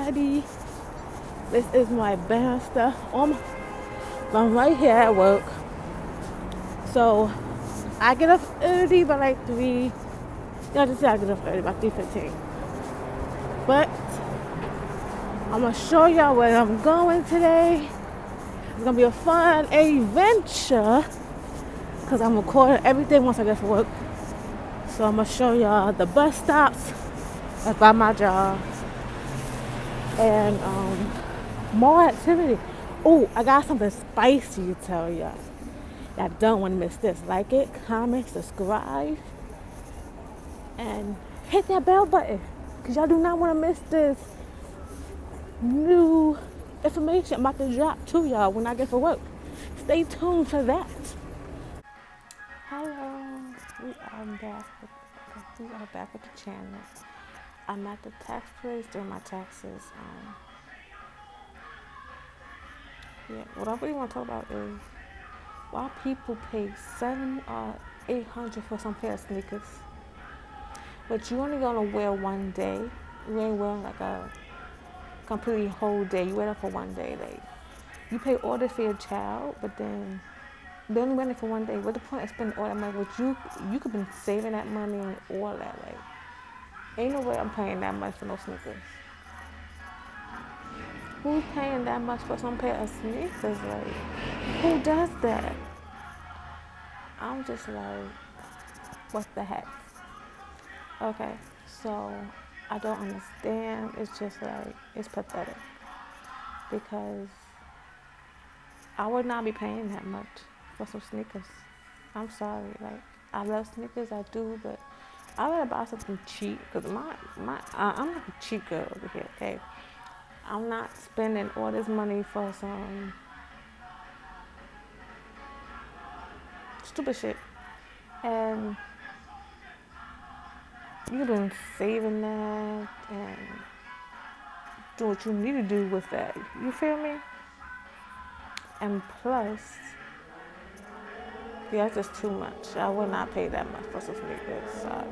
everybody. This is my Bannister. I'm right here at work. So I get up early by like 3. Just say I get up early by 3:15. But I'm gonna show y'all where I'm going today. It's gonna be a fun adventure because I'm recording everything once I get to work. So I'm gonna show y'all the bus stops that's by my job and more activity. Oh, I got something spicy to tell y'all. Y'all don't want to miss this. Like it, comment, subscribe, and hit that bell button because y'all do not want to miss this new information I'm about to drop to y'all when I get to work. Stay tuned for that. Hello, we are back with the channel. I'm at the tax place doing my taxes. What I really want to talk about is why people pay $700 or $800 for some pair of sneakers, but you only gonna wear one day. You ain't wearing like a completely whole day. You wear it for one day. Like you pay all this for your child, but then they only wear it for one day. What's the point of spending all that money? But you could been saving that money and all that. Like ain't no way I'm paying that much for no sneakers. Who's paying that much for some pair of sneakers? Like, who does that? I'm just like, what the heck? Okay, so I don't understand. It's just like, it's pathetic. Because I would not be paying that much for some sneakers. I'm sorry. Like, I love sneakers, I do, but I rather buy something cheap. Because I'm not a cheap girl over here, okay? I'm not spending all this money for some stupid shit. And you've been saving that and do what you need to do with that. You feel me? And plus, yeah, it's just too much. I would not pay that much for some sneakers. Sorry.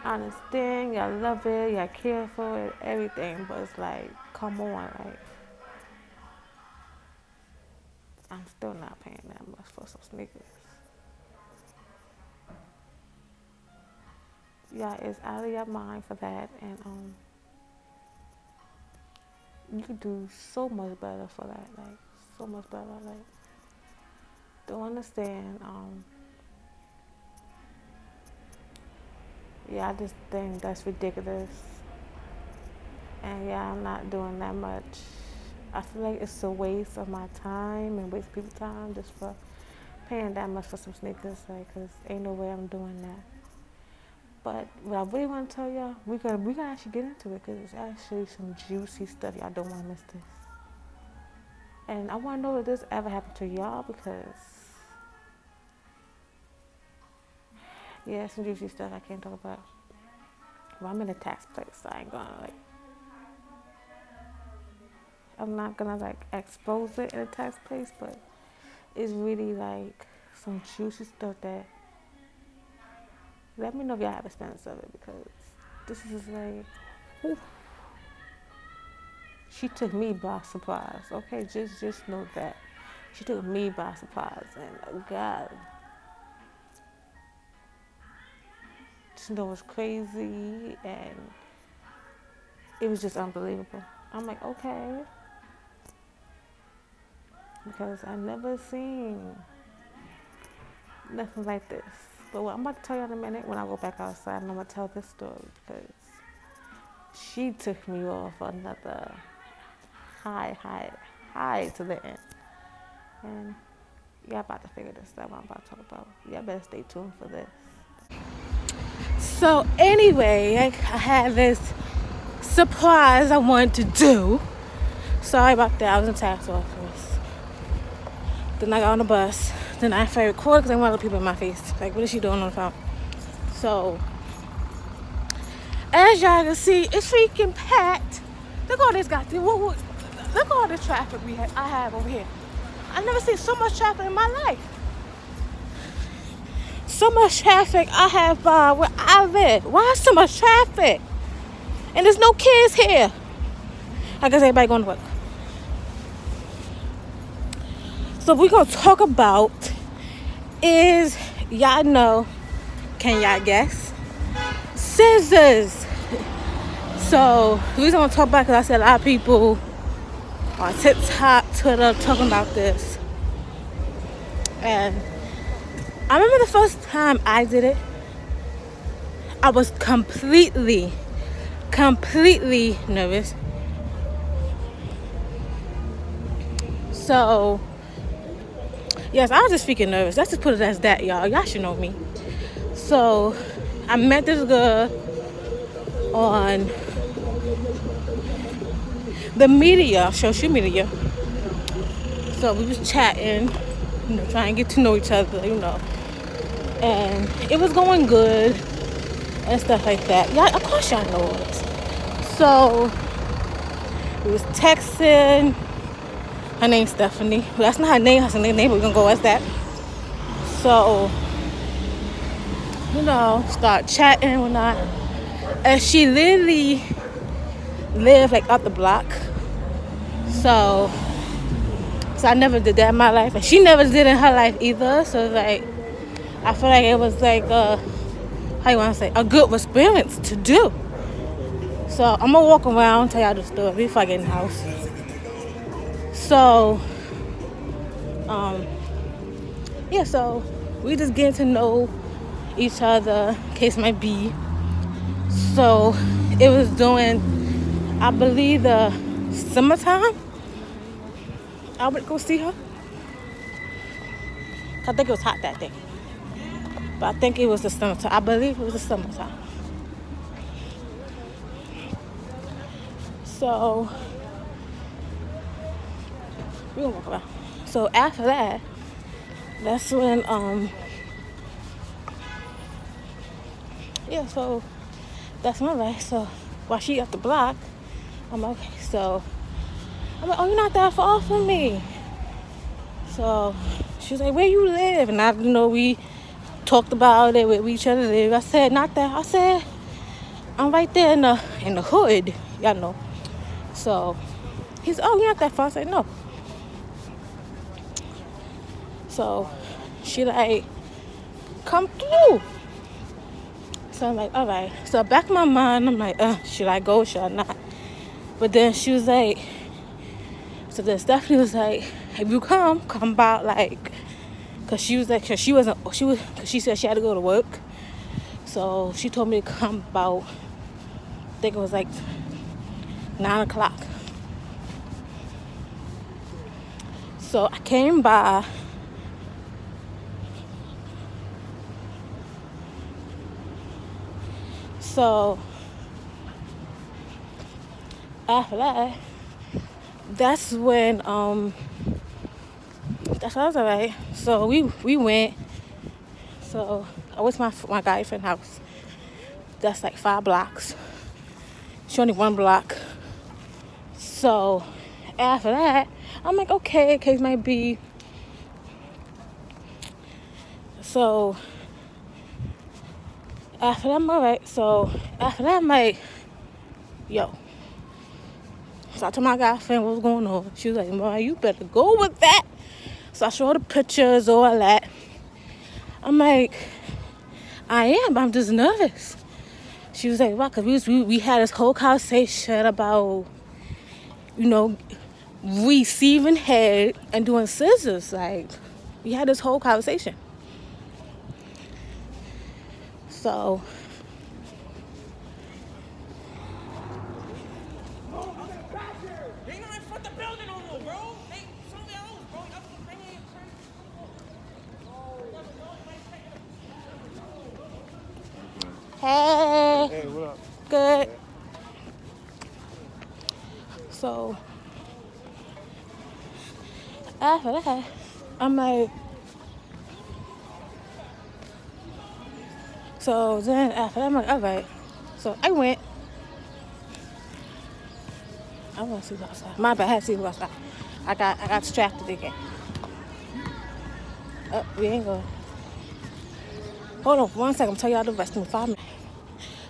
I understand, y'all love it, y'all care for it, everything, but it's like, come on, like, I'm still not paying that much for some sneakers. Yeah, it's out of your mind for that, and you could do so much better for that, like, so much better, like, don't understand, yeah, I just think that's ridiculous. And yeah, I'm not doing that much. I feel like it's a waste of my time and waste people's time just for paying that much for some sneakers, like, cause ain't no way I'm doing that. But what I really want to tell y'all, we gotta actually get into it, cause it's actually some juicy stuff. Y'all don't want to miss this. And I want to know if this ever happened to y'all, because yeah, some juicy stuff I can't talk about. Well, I'm in a tax place, so I ain't gonna like. I'm not gonna like expose it in a tax place, but it's really like some juicy stuff that. Let me know if y'all have experience of it, because this is like, whew. She took me by surprise. Okay, just know that she took me by surprise, and God. You know, it was crazy and it was just unbelievable. I'm like, okay, because I never seen nothing like this. But what I'm about to tell you in a minute, when I go back outside, and I'm gonna tell this story, because she took me off another high to the end. And y'all about to figure this out, what I'm about to talk about. Y'all better stay tuned for this. So anyway, I had this surprise I wanted to do. Sorry about that. I was in the tax office. Then I got on the bus. Then I started recording because I want other people in my face. Like, what is she doing on the phone? So, as y'all can see, it's freaking packed. Look at all this goddamn. Look at all this traffic I have over here. I've never seen so much traffic in my life. So much traffic I have where I live. Why so much traffic? And there's no kids here. I guess everybody going to work. So we're going to talk about is, y'all know, can y'all guess? Scissors. So the reason I want to talk about it because I said a lot of people on TikTok, Twitter talking about this. And I remember the first time I did it, I was completely nervous. So, yes, I was just freaking nervous. Let's just put it as that, y'all. Y'all should know me. So, I met this girl on the media, social media. So, we was chatting, trying to get to know each other, And it was going good and stuff like that. Yeah, of course y'all know it. So, we was texting. Her name's Stephanie. Well, that's not her name. That's her name, but we're going to go as that. So, start chatting and whatnot. And she literally lived, like, up the block. So I never did that in my life. And she never did in her life either. So, like, I feel like it was, like, a good experience to do. So, I'm going to walk around, tell y'all the story before I get in the house. So, so we just getting to know each other, case might be. So, it was doing, I believe, the summertime. I would go see her. I think it was hot that day. But I think it was the summertime. I believe it was the summertime. So, we're gonna walk around. So after that, that's when so that's my life. So while she up the block, I'm okay. So I'm like, oh, you're not that far from me. So she's like, where you live? And I we talked about it, where we each other live. I said, not that. I said, I'm right there in the hood, y'all know. So he's, oh, you're not that far. I said, no. So she like, come through. So I'm like, all right. So back in my mind, I'm like, should I go? Should I not? But then she was like, so then Stephanie was like, if you come about like, cause she said she had to go to work. So she told me to come about, I think it was like 9 o'clock. So I came by. So after that, that's when that's what I was alright. So we went. So I went to my guy friend's house. That's like 5 blocks. She only 1 block. So after that, I'm like, okay, case might be. So after that, I'm alright. So after that, I'm like, yo. So I told my guy friend what was going on. She was like, man, you better go with that. So I showed her the pictures, all that. I'm like, I am, but I'm just nervous. She was like, wow, because we had this whole conversation about, receiving head and doing scissors. Like, we had this whole conversation. So hey. Hey, what up? Good. So after that, I'm like, so then after that, I'm like, all right. So I went. I want to see what's outside. My bad, I had to see what's outside. I got distracted again. We ain't going. Hold on 1 second. I'm tell y'all the rest in 5 minutes.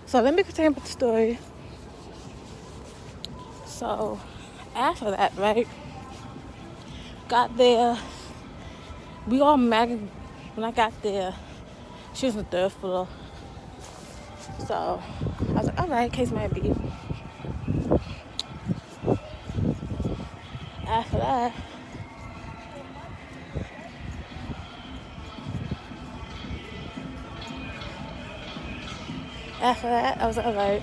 So let me continue with the story. So After that, right, got there. We all met. When I got there, she was on the third floor. So I was like, all right, case might be. After that, I was like, all right.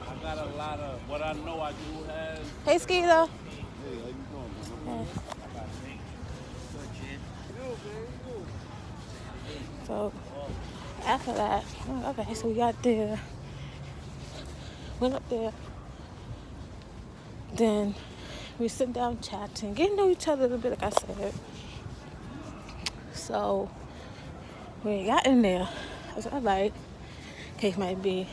I got a lot of what I know I do have. Hey, Skeeter. Hey, how you doing, man? Yeah. I got So after that, okay, so we got there, went up there, then we sit down chatting, getting to know each other a little bit, like I said. So when we got in there, I was like, all right, cake might be.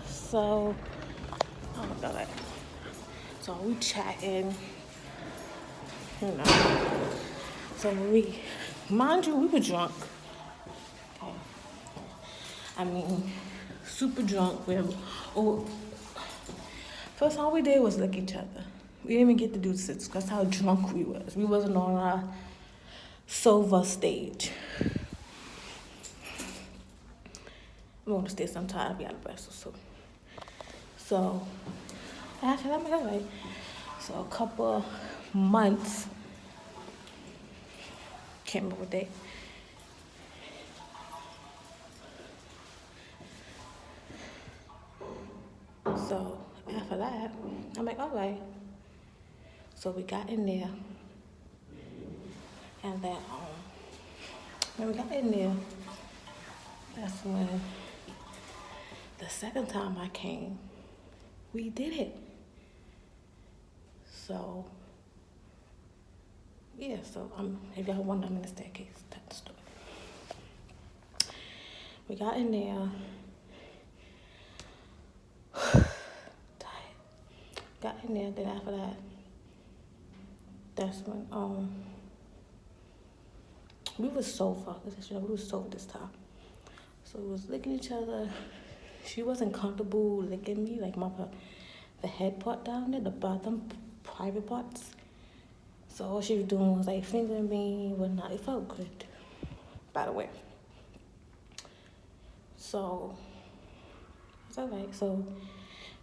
So, oh my god. So we chatting, you know. So mind you, we were drunk. Okay. I mean, super drunk. Oh, first all we did was look at each other. We didn't even get to do sits. That's how drunk we was. We wasn't on our sober stage. I'm on the stage sometime. I'll be out of breath so. So after that, like, so a couple months, can't remember what day. So after that, I'm like, all right. So we got in there, and then when we got in there, that's when the second time I came, we did it. So yeah, so if y'all wonder, I'm in the staircase. That's the story. We got in there. Got in there, then after that, that's when we was sober. We was sober this time. So we was licking each other. She wasn't comfortable licking me, like the head part down there, the bottom private parts. So all she was doing was like fingering me, whatnot. It felt good, by the way. So it's alright. So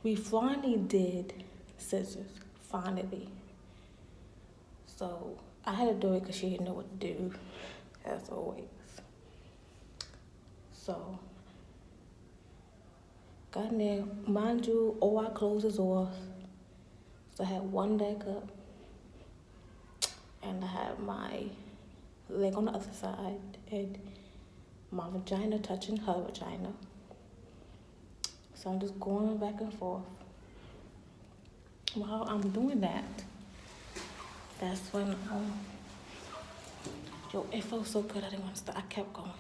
we finally did scissors, finally. So I had to do it because she didn't know what to do, as always. So got in there, mind you, all our clothes is off. So I had one leg up, and I had my leg on the other side, and my vagina touching her vagina. So I'm just going back and forth. While I'm doing that, that's when it felt so good. I didn't want to stop. I kept going.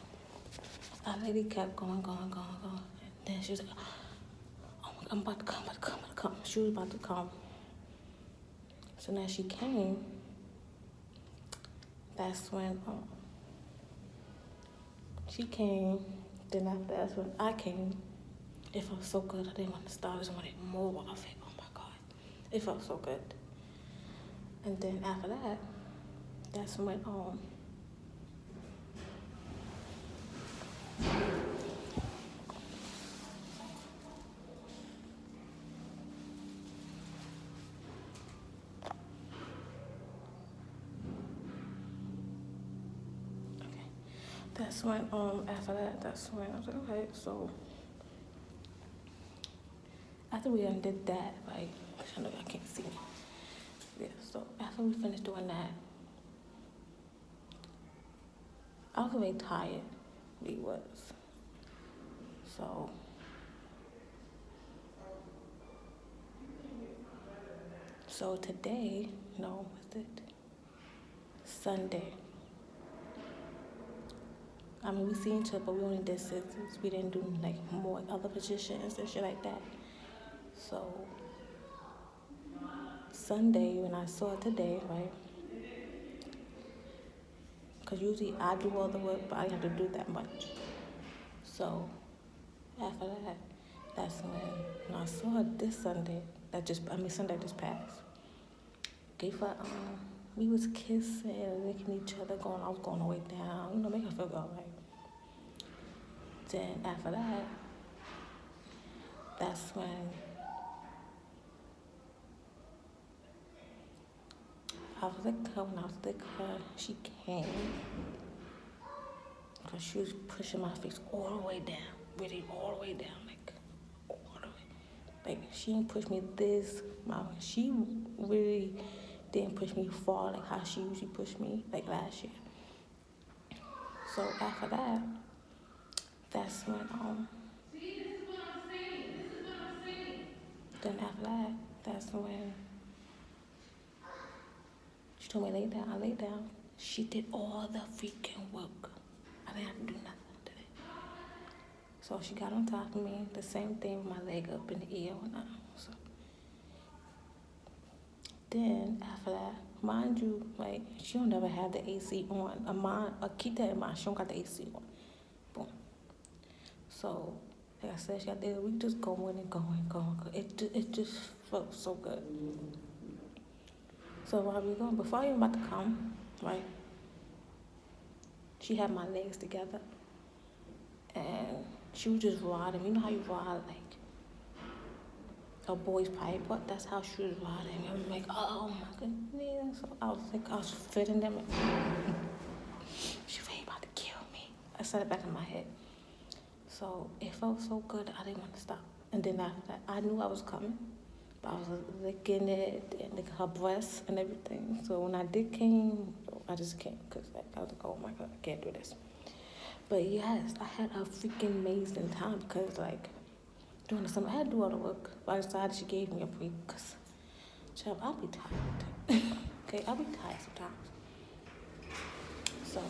That lady kept going. And then she was like, "Oh, I'm about to come. She was about to come. So now she came. That's when she came. Then after that's when I came. It felt so good. I didn't want to stop. I just wanted more of it. Oh my god, it felt so good. And then after that, that's when that's when after that, that's when I was like, okay, so after we undid that, like, cause I know y'all can't see me. Yeah, so after we finished doing that, I was very tired. We was. So today, no, was it Sunday? I mean, we seen each other, but we only did scissors. We didn't do like more other positions and shit like that. So Sunday, when I saw it today, right? Because usually I do all the work, but I didn't have to do that much. So after that, that's when I saw her this Sunday. Sunday just passed. Gave her, we was kissing, licking each other, I was going all the way down, making her feel all right. Then after that, that's when I was with her, she came, because she was pushing my face all the way down, really all the way down, like, all the way. Like, she didn't push me this, she really didn't push me far, like how she usually pushed me, like last year. So after that, that's when, then after that, that's when she told me to lay down. I laid down. She did all the freaking work. I didn't have to do nothing today. So she got on top of me, the same thing with my leg up in the air. So then after that, mind you, like, she don't never have the AC on. Keep that in mind, she don't got the AC on. Boom. So, like I said, we just going and going. It just felt so good. So while we going, before I even about to come, right, she had my legs together, and she was just riding. You know how you ride, like, a boy's pipe, but that's how she was riding. I'm like, oh my goodness. So I was feeling them. She was about to kill me. I said it back in my head. So it felt so good, I didn't want to stop. And then after that, I knew I was coming, but I was licking it and licking her breasts and everything. So when I did came, I just came because I was like, oh my God, I can't do this. But yes, I had a freaking amazing time because, like, during the summer, I had to do all the work. But I decided she gave me a break because, child, I'll be tired. Okay, I'll be tired sometimes. So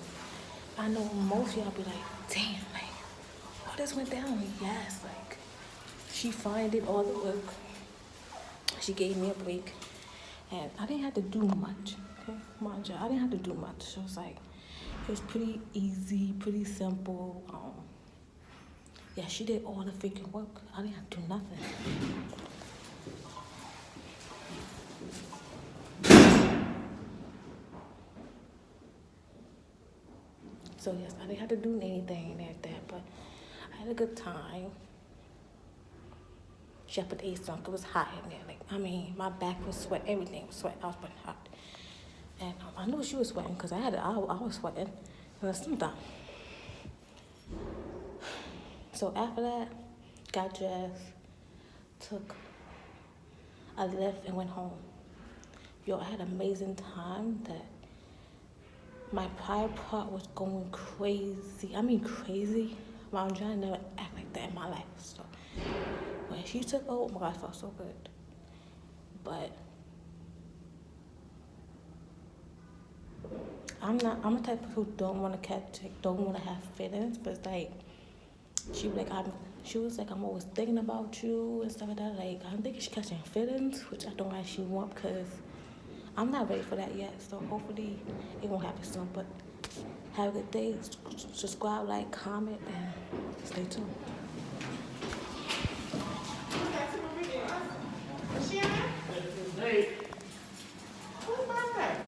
I know most of y'all be like, damn, like, all this went down. Yes, like, she finally did all the work. She gave me a break. And I didn't have to do much. Okay, mind you, I didn't have to do much. It was pretty easy, pretty simple. Yeah, she did all the freaking work. I didn't have to do nothing. So yes, I didn't have to do anything like that, but I had a good time. She put the AC on, it was hot in there. Like, my back was sweat, everything was sweat. I was putting hot. And I knew she was sweating because I was sweating. And the summertime. So after that, got dressed, I left and went home. Yo, I had an amazing time that my pride part was going crazy. Crazy. Mom John never act like that in my life. So when she took over, oh my God, I felt so good. But I'm the type of who don't want to have feelings, but it's like, she was like, I'm always thinking about you and stuff like that. Like, I'm thinking she's catching feelings, which I don't actually want because I'm not ready for that yet. So hopefully it won't happen soon. But have a good day. Subscribe, like, comment, and stay tuned. Hey.